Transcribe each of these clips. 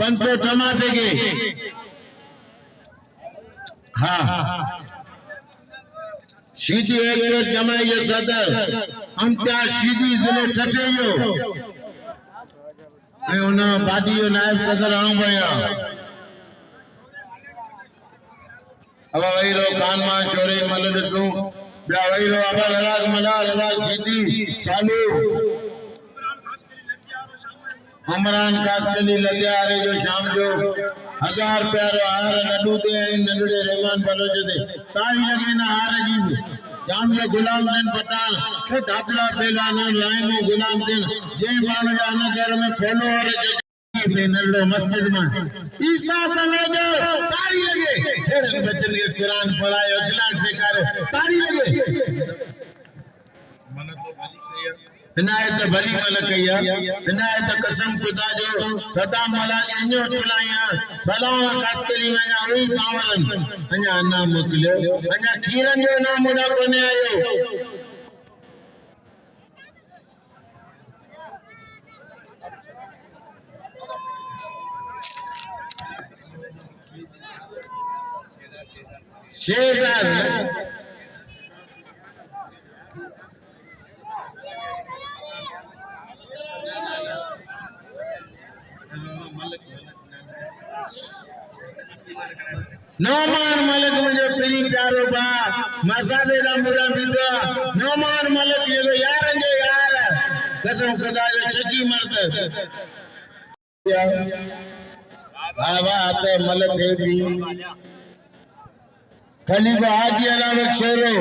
पंतो टमाटे के हाँ शीदी एक जमाई सदर अंत्या शीदी जिले ठठेयो मैं उन बादियो नायब सदर आऊं भैया अब वही रो कान मान चोरे मल दू ब्या वही रो अब ललाक मना ललाक शीदी चालू उमरान काकली लद्यारे जो शाम जो 1000 प्यारो हार नडू दे नडुड़े रहमान बलोच दे ताली लगे ना हार जी शाम जो गुलाम दिन पठान के दादला बेलाना लाइनो गुलाम दिन जे मान जाना घर में फोनो और जे नडो मस्जिद में ईसा समय जो ताली लगे फिर बच्चन के कुरान पढ़ाए अखलाक से करे ताली लगे मन तो इनायत भली मल कया इनायत कसम खुदा जो सदा मला इन्यो तुलाया सलाम कातली वना वही कावरन अना ना मोकलियो अना खीरन जो ना मुड़ा कोने आयो शेजार नौमान मलिक मुझे प्री प्यारो बा मसाले दा मुड़ा बिदा नौमान मलिक ये यार जो यार कसम खुदा जो छकी मर्द बाबा आते मलिक है भी खलीफा हाजी अलावे शेरो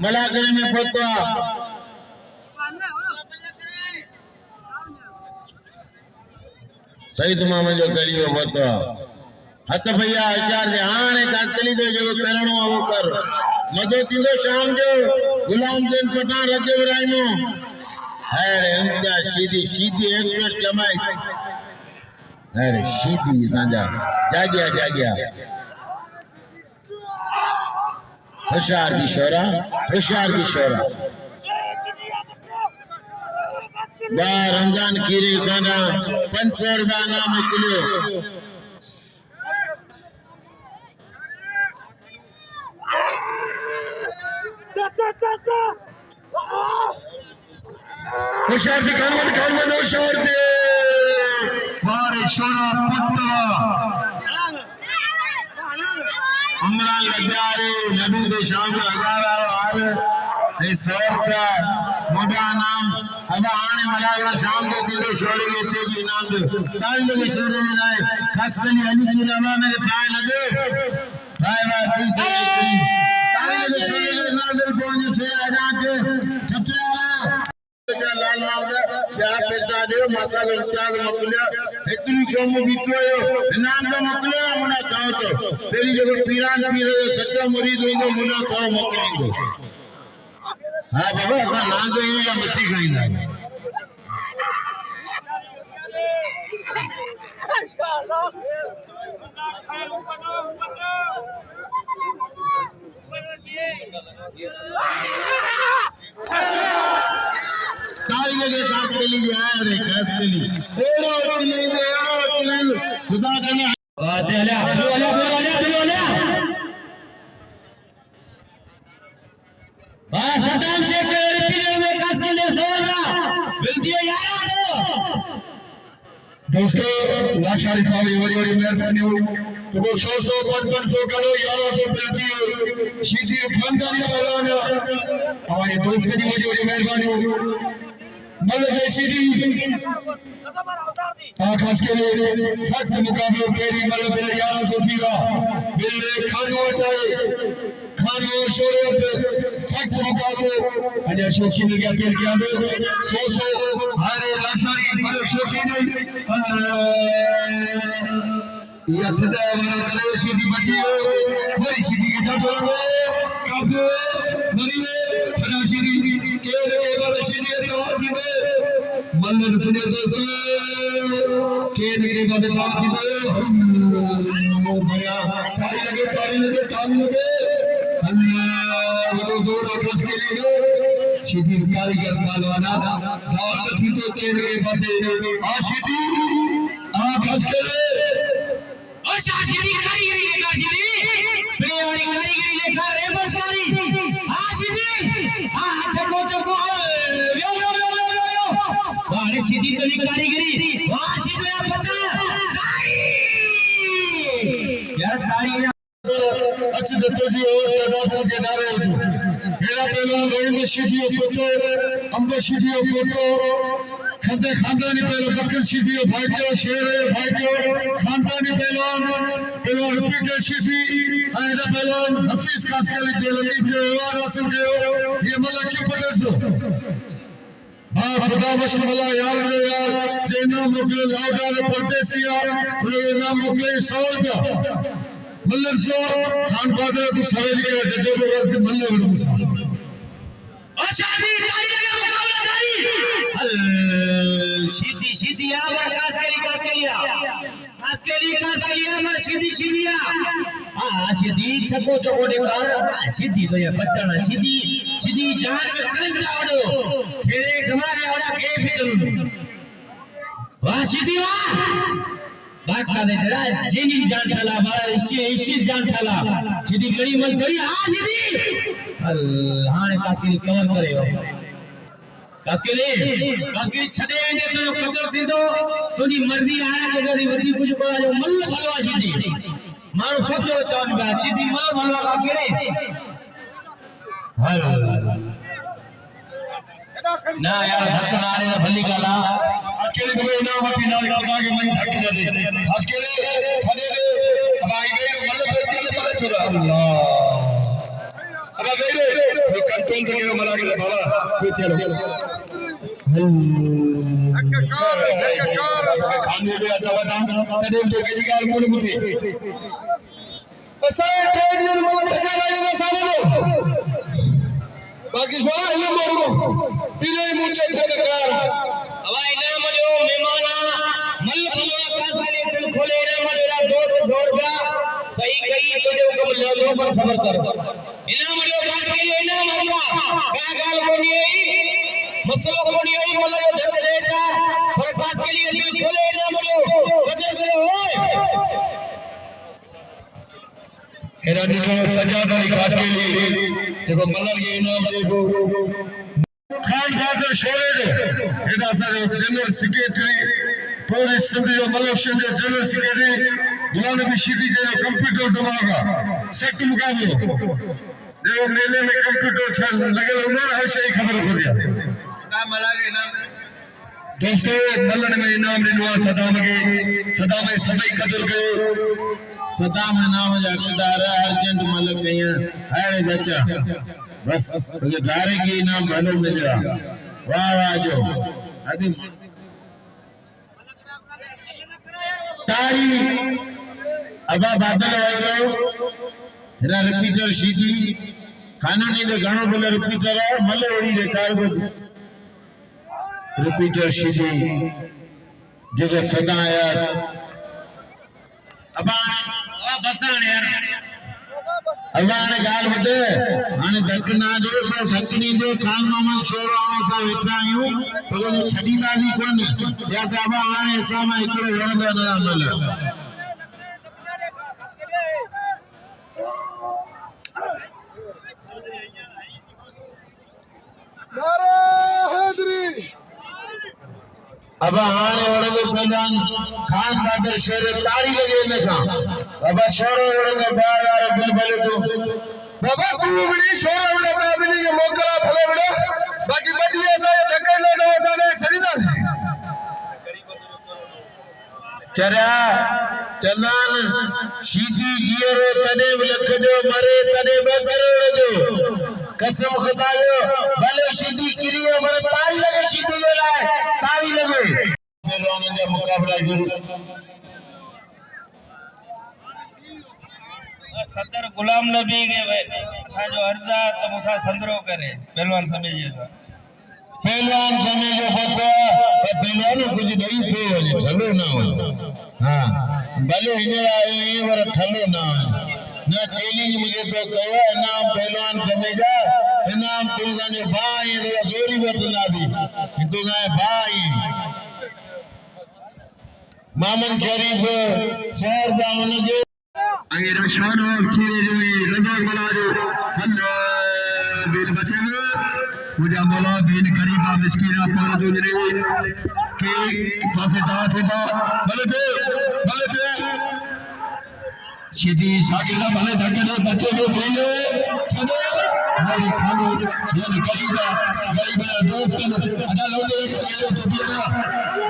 मलाकरे में फतवा सईद मामा जो गली में फतवा हत भैया आचार दे हाने कातली दे जो करणो वो कर मजो तींदो शाम जो गुलाम दिन पठान रजे इब्राहिमो अरे अंत्या सीधी सीधी एक मिनट जमाई अरे सीधी सांजा जागिया होशियार की शोरा बा रमजान कीरे साना 500 रुपया नाम किलो होशियार की खान में होशियार दे बारे शोरा पत्तवा उमरान लद्यारे नबी दे शाम के 1000 हार ए 100 रुपया मोटा नाम अब आने मलागरा शाम के दिलो शोरे के तेजी नाम दे ताली लगे शोरे में लाए खास कली अली की रवा में थाए लगे थाए बात तीसरे इतनी ताली लगे शोरे के नाम दे पहुंचे से आना के छटियाला लाल मामला या पैसा दे मसाला इत्याग मकलिया इतनी कम बिचोयो नाम तो मकलिया मुना चाहो तो तेरी जगह पीरान पी रहे सच्चा मुरीद होंगे मुना चाहो मकली दो हां बाबा ऐसा ना दो ये मिट्टी खाई ना ताली लगे काट के लिए यार काट के लिए एड़ो इतने खुदा कने चला बोला बस सदाम से पेड़ पीने में काट के लिए जोरना मिलती है यार दोस्तों लाशारी साहब ये बड़ी मेहरबानी हो तो वो 100 500 करो 1100 मिलती सीधी खानदानी पहलवान हमारे दोस्त की बड़ी मेहरबानी हो मल्ल सीधी खास के लिए सख्त मुकाबले तेरी मल्ल बिल 1100 थीगा बिल खानो खानो शोरे सख्त मुकाबले अने शौकी ने क्या पेड़ किया दो 100 हारे लाशारी बड़े शौकी नहीं ये खुदा वाला करे सीधी बची हो बड़ी सीधी के साथ हो कब मरिए खड़ा सीधी के वाले सीधी तो थी मल्ल सुने दोस्तों के बाद बात थी बढ़िया ताली लगे अल्लाह वो जोर और रस के लिए सीधी कारीगर पहलवाना दावत थी तो के पासे आ सीधी आ बस के अच्छा सीधी कारीगरी देखा सीधी बड़ी वाली कारीगरी देखा रे बस कारी हां सीधी हां चको चको यो यो यो यो यो यो वाह सीधी तो नहीं कारीगरी वाह सीधी या पता ताड़ी यार ताड़ी अच्छी दत्तो जी और तदाफल के नारे हो मेरा पहलवान गोविंद शिदियो पोतो अंबर शिदियो पोतो खंडे खानदानी पहलवान बकर शिदियो भाग्यो शेर भाग्यो खानदानी पहलवान रिपीटर शिदी आयदा पहलवान हफीज कासकली जो लतीफ जो अवार्ड हासिल किया ये मलक क्यों पकड़ो हाँ खुदा मशमला यार जो यार जे नाम मोकले लाउडार परदेसिया उन्हें नाम मोकले 100 रुपया मल्लर सो खान फादर तू सवेल के जजो को वक्त मल्लर वड़ मुसा आशादी ताली लगे मुकाबला जारी सीधी सीधी आ काट के लिया मैं सीधी सीधिया हां सीधी छको चकोड़े कर सीधी तो ये बच्चा सीधी सीधी जान में करंट आवड़ो खेले हमारे आवड़ा के बिटल वाह सीधी वाह बात का दे जरा जेनी जान थाला बार इष्टि जान थाला सीधी गड़ी मन गड़ी हां सीधी हाने कासकी कवर करे हो कासकी छडे वेंदे तो कदर थींदो तुजी मर्जी आया को गड़ी वधी कुछ को जो मल भलवा सीधी मारो सोचो चवन बा सीधी मल भलवा का केरे हल ना यार धक नारे ना भली गाला अकेले तो इनाम अपनी नाल खुदा के मन ढक दे अकेले खड़े रे अब आई गए मतलब पे चले पर चला अल्लाह अब गए रे कंट्रोल तो के मला के बाबा कोई चलो खाने ले आता बता तने तो के गाल मुन मुती असा ट्रेड यूनियन मला धक्का लगे साले लो बाकी सोना हिल मारो पीरे मुझे धक्कार हवाई ना मलो मेहमाना मल भलवा कासली दिल खोले ना मलेरा दो छोड़ जा सही कही तुझे हुक्म ले दो पर सब्र कर इना मलो कासली इना मौका का गाल को नहीं आई मसलो को नहीं आई मलो धक ले जा पर कासली दिल खोले ना मलो कदर करो ओए हेरा निकलो सजाद अली कासली देखो मलर के इनाम देखो खान फादर शोरे जो एदा सारे जनरल सेक्रेटरी पुलिस सिंध जो मलक सिंध जो जनरल सेक्रेटरी गुलाम नबी शीदी जो कंप्यूटर दबागा सख्त मुकाबलो जो मेले में कंप्यूटर चल लगे उमर हर शई खबर को दिया का मलागे नाम दोस्तों मलन में इनाम दिनवा सदाम में सभी कदर कयो सदाम नाम जा किरदार अर्जेंट मलक कया अरे बच्चा बस तुझे दारे की इनाम भलो मिल जा वाह वाह जो अभी तारी अबा बादल वायरो हेरा रिपीटर सीधी कानूनी दे घणो बोले रिपीटर है मले ओड़ी दे कारगो रिपीटर सीधी जगह सदा यार अबा बसाण यार अल्लाह ने गाल बदे हाने धक ना दे को धक नहीं दे खान मामन छोरो सा वेठा आयो तो ने छडी दादी कोन या बाबा हाने ऐसा में एकड़ो वणदो न मल नारे हैदरी अब हाने वणदो पहलवान खान बहादुर शेर ताड़ी लगे न सा बाबा छोरो वणदो बार यार बुलबुल तो बाबा तू बड़ी छोरो वणदो बाबली के मोकला भले बड़ा बाकी बड़ी ऐसा धक्का न ऐसा ने छड़ी दा चरा चंदन सीधी जियरो तने लख जो मरे तने बकरोड़ जो कसम खुदा जो भले सीधी किरियो मरे ताली लगे सीधी जो लाए ताली लगे पहलवान का मुकाबला शुरू सदर गुलाम नबी के असा जो अर्जा तो मुसा संदरो करे पहलवान समझे पहलवान समझो पता पहलवान कुछ नहीं थे वने ठलो ना हो हां भले हिजरा आए पर ठलो ना ना चैलेंज मुझे तो कहो इनाम पहलवान समझा इनाम तू जाने भाई रे जोरी बैठ ना दी तू जाए भाई मामन शरीफ 100 रुपया उनके अगर शान और खीरे जो ये नजर बना दो अल्लाह बीन बचे मुझे बोला बीन करीबा मिस्कीना पार दो जने के पासे दात होता भले सीधी शागिर्दा भले धक्के दे बच्चे को बोले चलो हमारी खानो बीन करीबा दोस्त अदा लौटे के तो बिना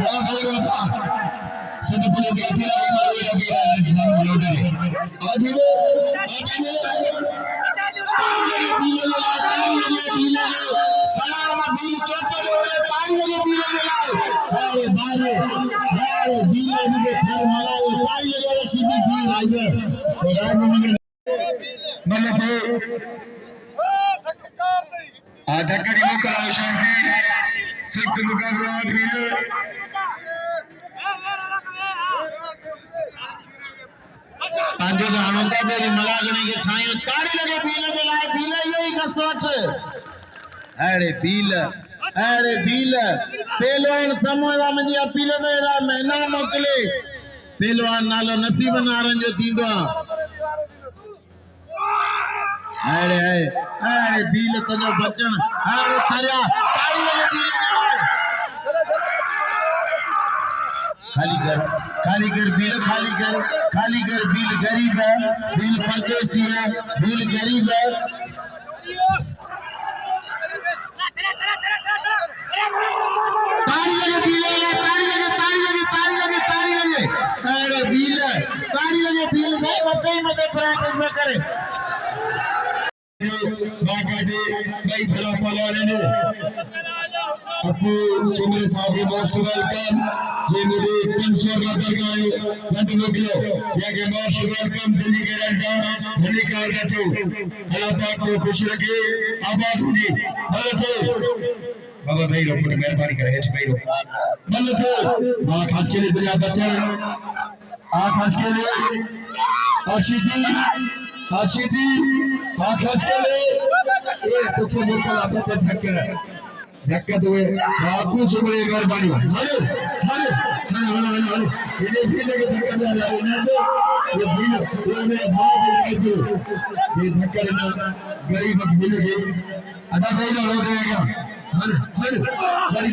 बहुत हो था सिद्ध पुलिस के तिराई मारे लगी है इस्लाम लौटे आदिले पीले सलाम दिल कहते हुए ताली पीले अरे बारे यार दिले के थर मलाए ताली लगे सीधी पी राइबे तो राज में मतलब आ धक्का की मुकरा शांति सख्त मुकाबला पीले आगे जानता मेरी मलागने के ठाई ताड़ी लगे पीले के लाए पीले यही कसवट अरे पीले पहलवान समोदा मुझे पीले तो एड़ा महीना मोकले पहलवान नालो नसीब नारन जो थींदो अरे पीले तो जो बचन अरे थरिया ताड़ी लगे पीले के लाए खाली कर बिल गरीब है बिल परदेसी है बिल गरीब है ताड़ी लगे अरे बिल ताड़ी लगे बिल से मत प्रैक्टिस में करे बाकायदे भाई भला पलाने ने आपको सुमरे साहब के मोस्ट वेलकम जे मेरे 300 का दरगाह वंट मोकलो या के मोस्ट वेलकम दिल्ली के रंगा भली कार का तो अल्लाह पाक को खुश रखे आबाद होगी भले तो बाबा भाई रो पुट मेहरबानी करे एच भाई रो भले तो मां खास के लिए दुनिया बच्चा आ खास के लिए आशीदी आ खास के लिए तो को बोतल आप पे धक्का दो बाकू सुबह मेहरबानी हेलो ये भी लगे धक्का दे रहा है ना ये भी मैं भाग के दो ये धक्का देना गरीब मिल गई अदा भाई ना हो जाएगा हर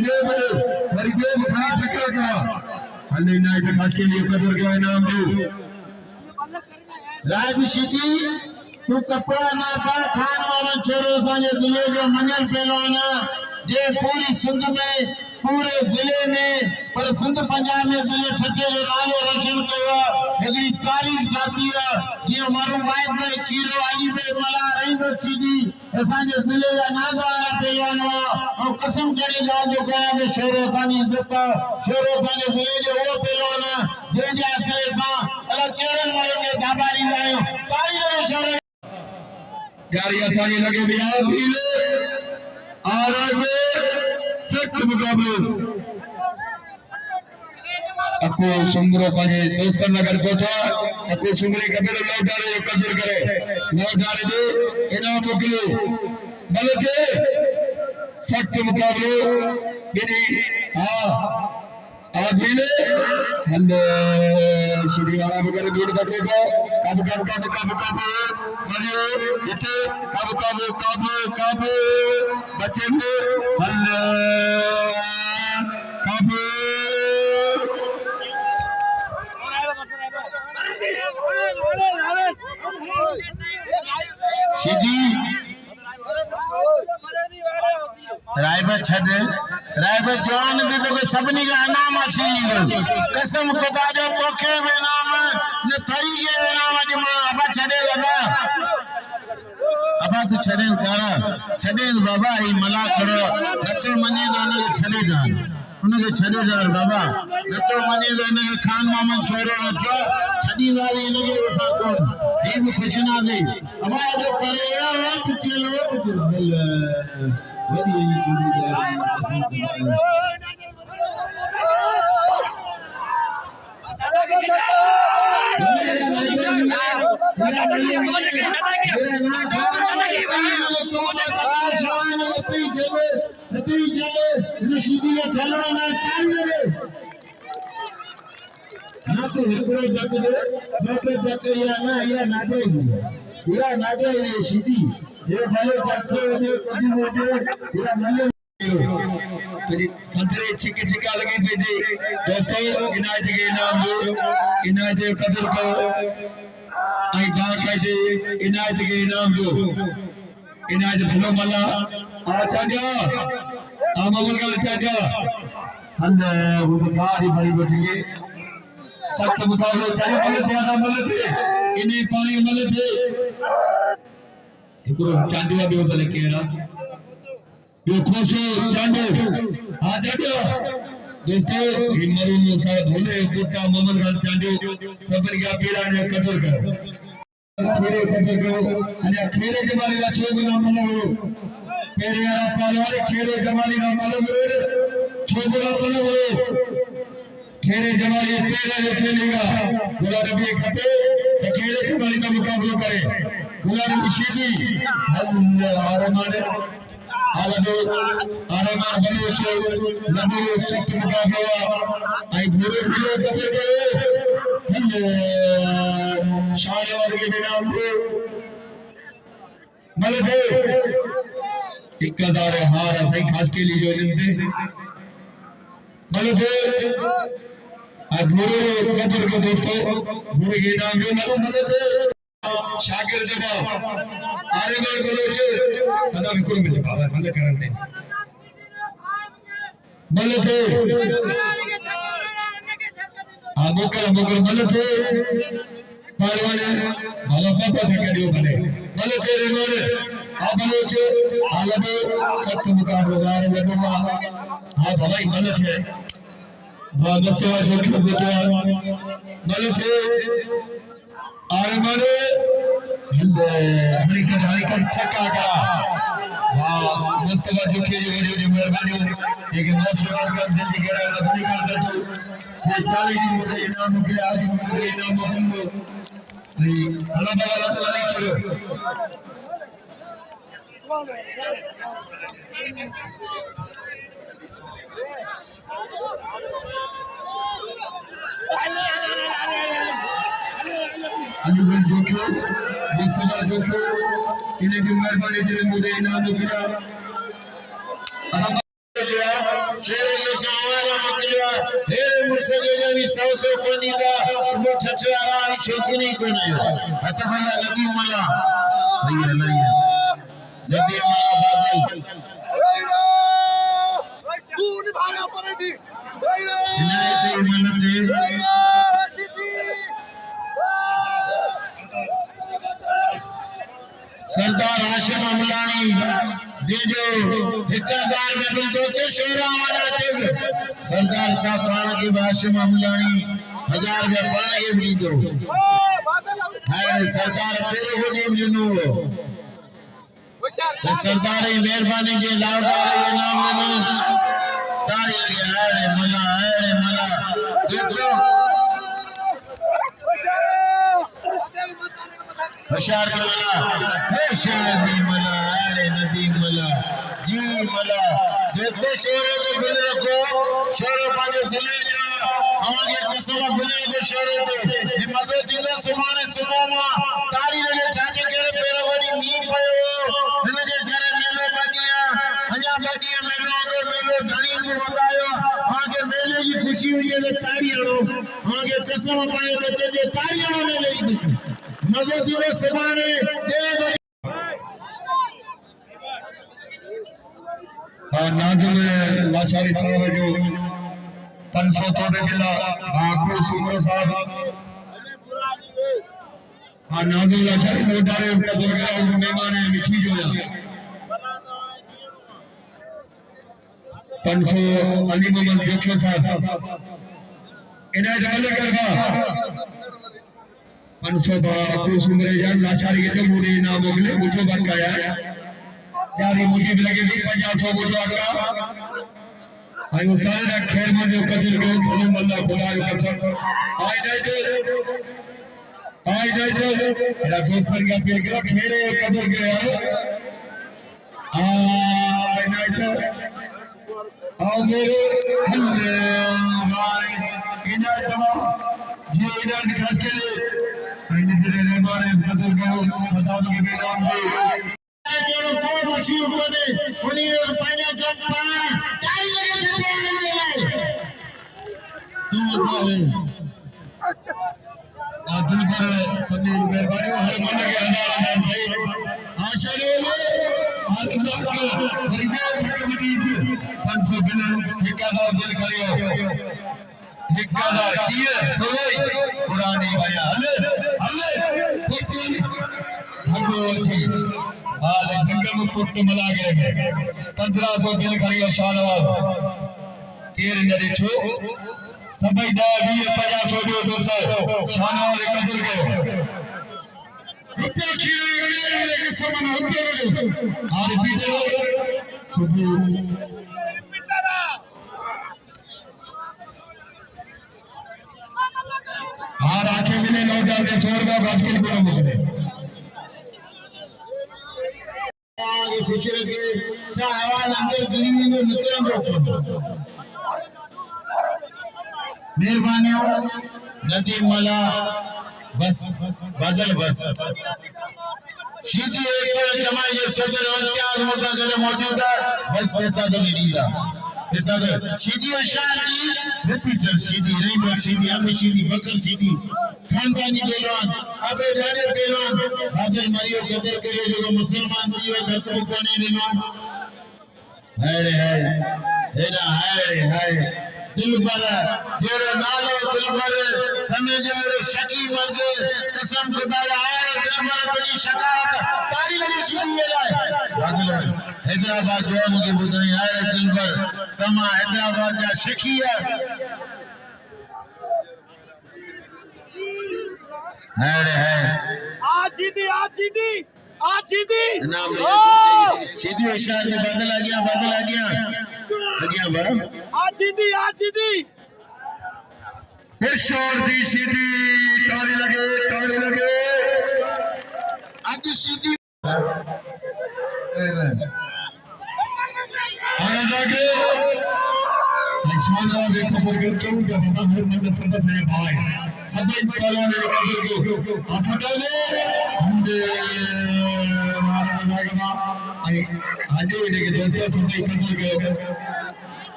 गरीब खड़ा धक्का का हल्ले ना इसे खास के लिए कदर का इनाम दो राज सीधी तू कपड़ा ना पा खान मामन छोरो साजे दिले जो मंगल पहलवाना जे पूरी सिंध में पूरे जिले में पर सिंध पंजाब में जिले ठठे रे नालो रोशन कयो एगरी तारीफ ठाती है ये मारू वाइद में कीरो अली पे मला रही बचीदी असांजे दिले जा नाज़वार पहलवान और कसम कड़ी गा जो कया के शोरो तानी इज्जत शोरो तानी दिले जो वो पहलवान जे जे असले सा अलग केरन मालूम के दाबानी जायो तारी रे शोरो यार ये सारे लगे बिहार भीले आगे सख्त मुकाबले अको सुमरो पाजे दोस्त नगर कोठा अको सुमरे कबे लौटारे कदर करे लौटारे दे इना मोकलो भले के सख्त मुकाबले गिरी आधीले हल्ले सीधी वाला बगर दूर बैठे को कब मरियो इते कब बच्चे में हल्ले कब सीधी रायबा जवान दे तो के सबनी का इनाम अच्छी कसम खुदा जो तोखे में नाम न थरी के नाम आज मां अब छड़े लगा अब तो छड़े बाबा ई मला करो नतो मने तो उनके छड़े जान बाबा नतो मने तो उनके खान मामन छोरो नतो छड़ी वाली इनके वसा कोन ये भी खुश ना दे हमारा जो करे है पुतलो वही ये पूरी जा तू हिकड़ो जग दे ॿ जग या ना दे ये सीधी ये भले जग से हुजे कभी हुजे या मले संतरे छिके छिका लगी पे थी दोस्तों इनायत के इनाम दो इनायत कदर को आई बात कहते इनायत के इनाम दो इनायत भलो मला आचा जा आमल का चाचा अंदे वो कारी बड़ी बचेंगे सख्त मुकाबले करे मले ज्यादा मले थे इन्हें पानी मले थे एकरो चांदीवा दो भले केरा यो खोसो चांदो आ जाओ दोस्तों हिमरू नो साथ होने पुट्टा मोहम्मद खान चांदो सबन क्या पीड़ा ने कदर करो खेरे कदर करो अने खेरे के बारे में छोग ना मलो खेरे आ पालवाले खेरे जमाली ना मलो छोग ना मलो खेरे जमाली तेरे जो खेलेगा बुला रबी खपे तो खेरे जमाली का मुकाबला करे बुला रबी शीजी अल्लाह आरमाने आलदो आरमान बलोचो नबो सख्त मुकाबला आई बुरे बुरे कदर करे अल्लाह शान और के नाम पे मलदे 1000 हार सही खास के लिए जो निंदे मलदे बुरे कदर के दोस्तों बुरे के नाम जो नबो मलदे शागिर जवाब आरे बार बोलो सदा विकुर मिले बाबा भले करन दे भले थे मोकर भले थे पारवाने भला पापा थे कडियो भले थे रे मोरे आ भलो छे आलबे सख्त मुकाबला गारे लगवा हां भाई भले थे बाबा जो बेटा भले थे आरे मारे हरिकन ठक्का का वाह मुस्तफा जो के जो मेहरबानी लेकिन मुस्तफा का जल्दी करा नहीं कर दे तो ये सारी दिन इनाम के आज मुझे इनाम मिलो नहीं अल्लाह ताला करो अली जोखियो मुस्तफा जोखियो इन्हें की मेहरबानी जिन्हें मुझे इनाम दिया शेरे के सावारा मकलिया हेरे मुर्सगे जवी 100 फनीदा वो छछरा छोकनी को नहीं हत भैया नदी मला सही है नहीं है नदी मला बादल तू निभाना पड़ेगी इनायत मनते सीधी सरदार हाशिम अमलानी जे जो 1000 में मिलतो तो शोरा वाला थे सरदार साहब पाण के हाशिम अमलानी 1000 में पाण के मिलतो है सरदार तेरे को नहीं मिलनो सरदार की मेहरबानी के लाडवार के नाम लेनो तारी लगे अरे मला देखो होशियार की मला अरे नदी मला जी मला देखो शोरे को बिल रखो शोरे पांचे चले जा आगे कसम बिल को शोरे तो ये मजे दिंदा सुमाने सुमामा तारी लगे चाचे केरे पेरवरी नी पयो इनके घरे मेलो बगिया हजा बगिया मेलो धनी को बतायो आगे मेले की खुशी हुई जे तारी आनो आगे कसम पाए बच्चे जे तारी आनो मेले की मजे दिवे सुमाने दे नाजुल लाचारी साहब जो 500 थोड़े मिला बापू सुमर साहब नाजुल लाचारी मोटारे उनका दुर्गा मेहमान है मिठी जो है 500 अली मोहम्मद जोखियो साहब इन्हें जमले करवा 500 बापू सुमरे जान लाचारी के मुड़ी ना मोगले मुठो बन गया जारी मुझे भी लगे 500 मुझे आका आई उस्ताद ने खैर में जो कदर के खुदा अल्लाह खुदा कसम आई जाए मेरा दोस्त पर क्या पेड़ गिरा मेरे कदर के आई जाए आओ मेरे अल्लाह भाई इन्हें तमाम जी इधर खास के लिए आइने तेरे रहमान बदल गए बताओ के बेलान के जो को मशहूर कोने उन्हीं ने पाना कम पार ताई लगे थे आने भाई तुम बताओ दिल पर सभी मेहरबानी हर मन के हजार भाई आशा रे आसिफा के परिवार के मरीज 500 दिन 1000 दिल करियो 1000 किए सोई पुरानी भैया हले हले पोती भगवती आज जंगल में कुट मला गए 1500 दिल करियो शानवाज केर नदी छो सबै दा 20 50 जो दोस्त शानवाज कदर के रुपया खीरे मेरे के समान रुपया दे और बीते सुबह हार आंखें मिले नौटा ने 100 रुपया बास्केट को मुकदे आगे खुश रखे चाहे आवाज अंदर गिरी हुई तो निकल दो मेहरबानी हो नदीम मला बस बदल बस सीधी एक पर जमाई ये सदर इम्तियाज मुसाकर मौजूद है बस पैसा तो नहीं दा पैसा तो सीधी शादी रिपीटर सीधी रेबर सीधी अमी सीधी बकर सीधी खानदानी पहलवान अबे डारे पहलवान बादल मरियो कदर करे जो मुसलमान दियो घर को कोने दिनो हाय हाय दिल पर जेरो नालो दिल पर समय जो शकी मर्द कसम खुदा है दिल पर तेरी शकायत तारी लगी सीधी है बादल हैदराबाद जो मुझे बुधाई है दिल पर समा हैदराबाद जा शकी है आजीदी नाम सीधी इशारे में बदल आ गया बा आजीदी शोर दी सीधी ताली लगे आज सीधी आगे जाके निशाना देखो पर के क्यों जब हर मन सब से भाई सभी पहलवान ने कबूल को आफता ने हमदे मारा लगना आई आजे के दोस्तों सभी कबूल को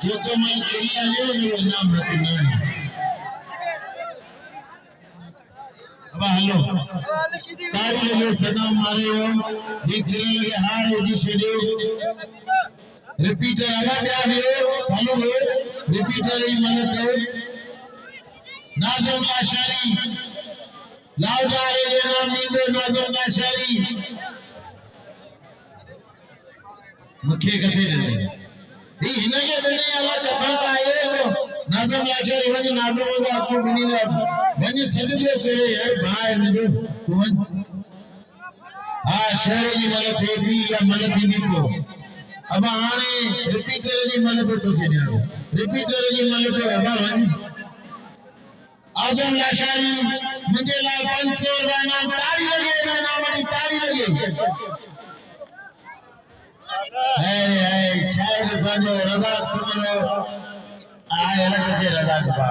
जो तो मैं करिया है मेरा नाम रखना है अब हेलो तारी लगे सदा मारे हो ये गिरी लगे हार हो जी छेड़े रिपीटर आवाज आ गए सालो है रिपीटर ही मदद है नाज़म लाशारी लाउडा रे नाम नींदो नाज़म लाशारी मुखे कथे दे ये हिनके दने वाला कथा का आए हो नाज़म लाशारी वने नाज़म को आपको बनी ना वने सजदे करे यार भाई मुझे कौन हां शेर जी मदद है भी या मदद ही दी को अब आने रिपीटर जी मदद तो के रिपीटर जी मदद अब आजम लाशारी मुझे लाल 500 नाम तारी लगे ना नाम तारी लगे है शायद साजो रज़ाक सुनो आए लगते रज़ाक बा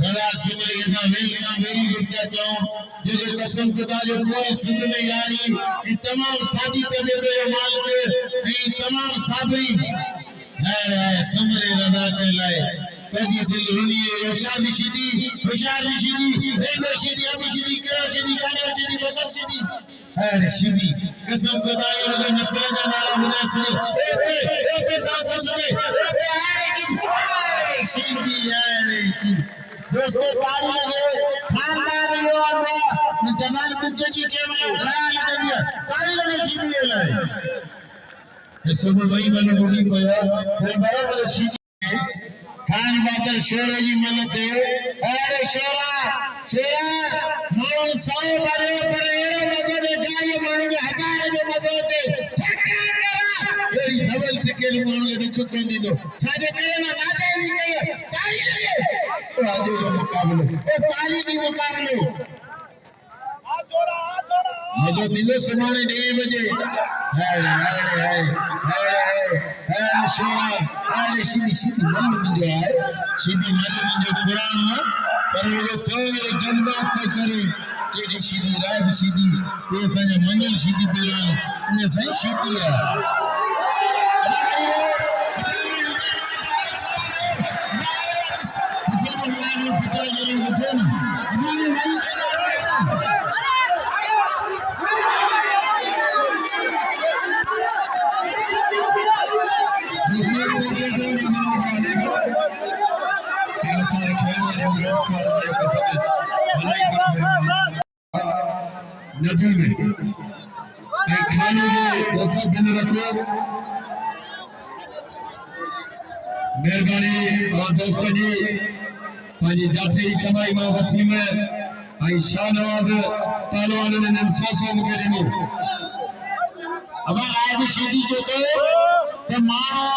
रज़ाक सुनो के साथ वेलकम वेरी गुड कहता हूं जो कसम खुदा जो पूरी सिंध में यानी ये तमाम साथी तबे दे माल के ये तमाम साबरी है समरे रज़ाक लाए तदी दिल रुनी शादी सीधी रेबर सीधी अबू सीधी केर सीधी कानर सीधी बकर सीधी है सीधी कसम खुदा ने नस्ल का नाला मुनासिर ए साथ सीधी सीधी है दोस्तों तारी लगे खानदान यो अब जवान बच्चे की के में खड़ा लगे दिया तारी लगे सीधी है ये सब वही मैंने बोली पया फिर बराबर सीधी खान बादल शोर जी मलते अरे शेरा मानो 100 बारे पर एड़ो मजो दे गाड़ी मानो 1000 जो मजो दे ठक्का करा एड़ी डबल टिकट मानो के दुख कोन दीदो छाजे करे ना नाचे नहीं कहे ताली लगे तो आजो जो मुकाबलो ओ ताली भी मुकाबलो आ जोरा मजो दीदो समाने 9 बजे है शेरा आले सीधी मन में जो है सीधी मन में जो कुरान में पर वो थोड़े जज्बात ते करे केडी सीधी राय भी सीधी ते संग मंजल सीधी पेरान इन सही सीधी है जेको मिलान पिटा जरी उठे ना अभी नहीं नदी में खाने के वक्त बंद रखो मेहरबानी और दोस्तों जी पंहिंजी जाठी कमाई मां वसीम ऐं शाहनवाज़ पहलवान ने 100 मूंखे ॾिनो अब राय भी सीधी जो तो मानो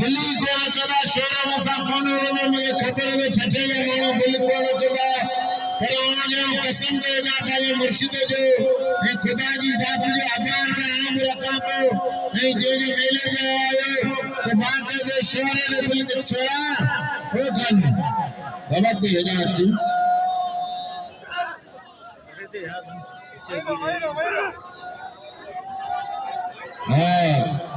दिल्ली को कदा शेर मुसा कोन ने में खतर में ठठे या मानो दिल को कदा फरमान जो कसम दे जा पाए मुर्शिद जो ये खुदा जी जात जो 1000 का आम रखा तो ये जे मेले जो आयो तो बात जो शेर ने दिल के छोड़ा वो गन गलत है ना जी हां